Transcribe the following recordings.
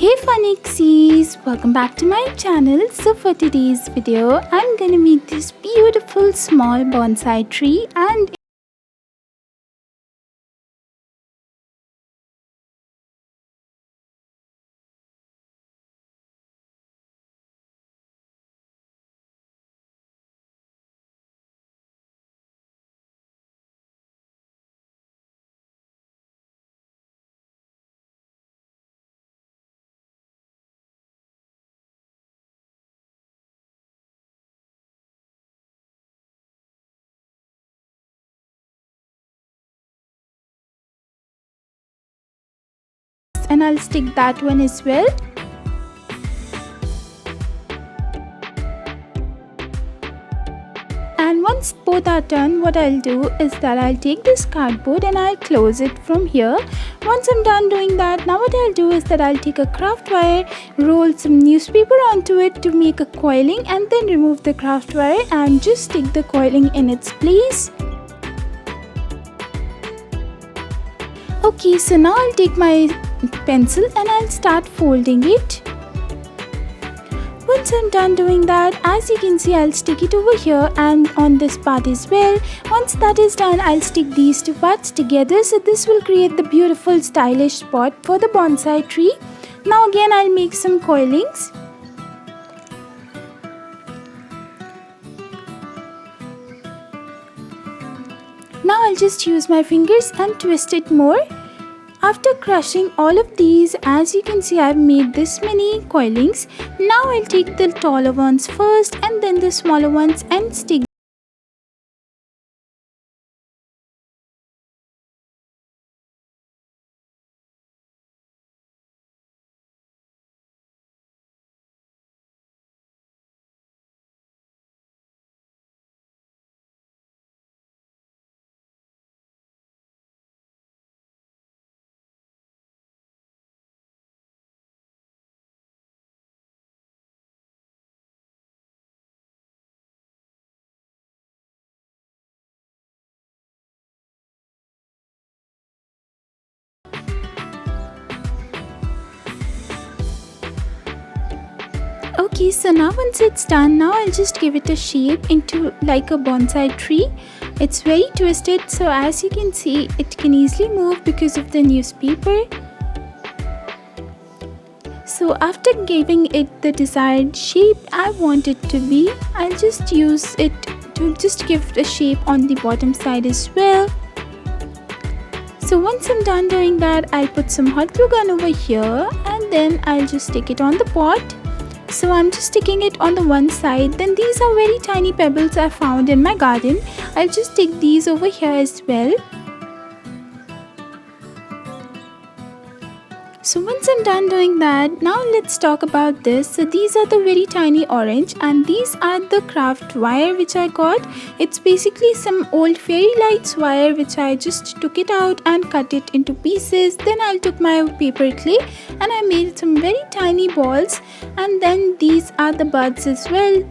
Hey Funxies, welcome back to my channel. So for today's video, I'm gonna make this beautiful small bonsai tree and I'll stick that one as well. And once both are done, what I'll do is that I'll take this cardboard and I'll close it from here. Once I'm done doing that, now what I'll do is that I'll take a craft wire, roll some newspaper onto it to make a coiling, and then remove the craft wire and just stick the coiling in its place. Okay, so now I'll take my pencil and I'll start folding it. Once I'm done doing that, as you can see, I'll stick it over here and on this part as well. Once that is done, I'll stick these two parts together, so this will create the beautiful stylish spot for the bonsai tree. Now again, I'll make some coilings. Now I'll just use my fingers and twist it more. After crushing all of these, as you can see, I've made this many coilings. Now I'll take the taller ones first and then the smaller ones and stick. Okay, so now once it's done, now I'll just give it a shape into like a bonsai tree. It's very twisted, so as you can see, it can easily move because of the newspaper. So after giving it the desired shape I want it to be, I'll just use it to just give a shape on the bottom side as well. So once I'm done doing that, I'll put some hot glue gun over here and then I'll just stick it on the pot. So I'm just sticking it on the one side. Then these are very tiny pebbles I found in my garden. I'll just stick these over here as well. So once I'm done doing that, now let's talk about this. So these are the very tiny orange and these are the craft wire which I got. It's basically some old fairy lights wire which I just took it out and cut it into pieces. Then I took my paper clay and I made some very tiny balls, and then these are the buds as well.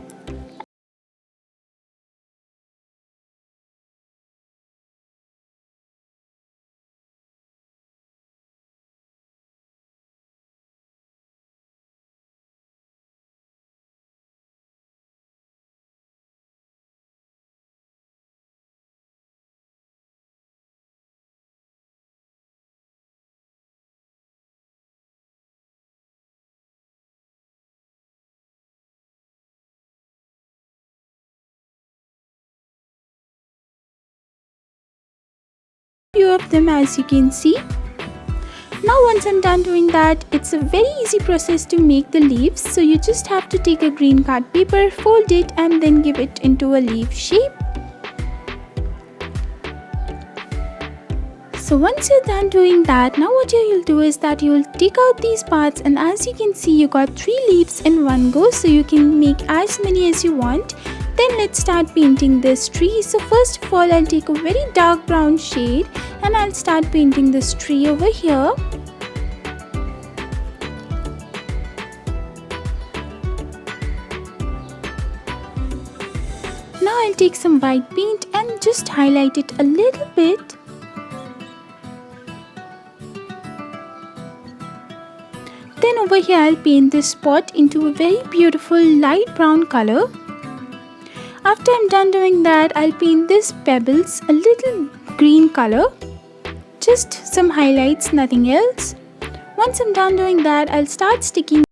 Few of them, as you can see. Now once I'm done doing that, it's a very easy process to make the leaves. So you just have to take a green card paper, fold it and then give it into a leaf shape. So once you're done doing that, now what you'll do is that you'll take out these parts, and as you can see, you got 3 leaves in one go, so you can make as many as you want. Then let's start painting this tree. So first of all, I'll take a very dark brown shade and I'll start painting this tree over here. Now I'll take some white paint and just highlight it a little bit. then over here I'll paint this spot into a very beautiful light brown color. After I'm done doing that, I'll paint this pebbles a little green color. Just some highlights, nothing else. Once I'm done doing that, I'll start sticking.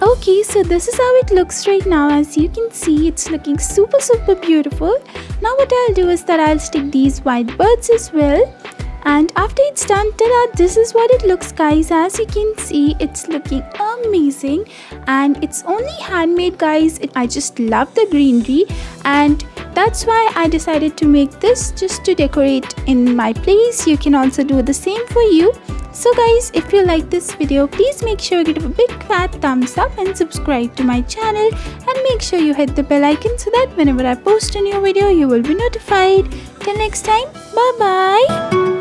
Okay, so this is how it looks right now. As you can see, it's looking super beautiful. Now what I'll do is that I'll stick these white birds as well. And after it's done, ta-da, this is what it looks, guys. As you can see, it's looking amazing. And it's only handmade, guys. I just love the greenery. And that's why I decided to make this just to decorate in my place. You can also do the same for you. So guys, if you like this video, please make sure you give a big fat thumbs up and subscribe to my channel, and make sure you hit the bell icon so that whenever I post a new video, you will be notified. Till next time, bye bye.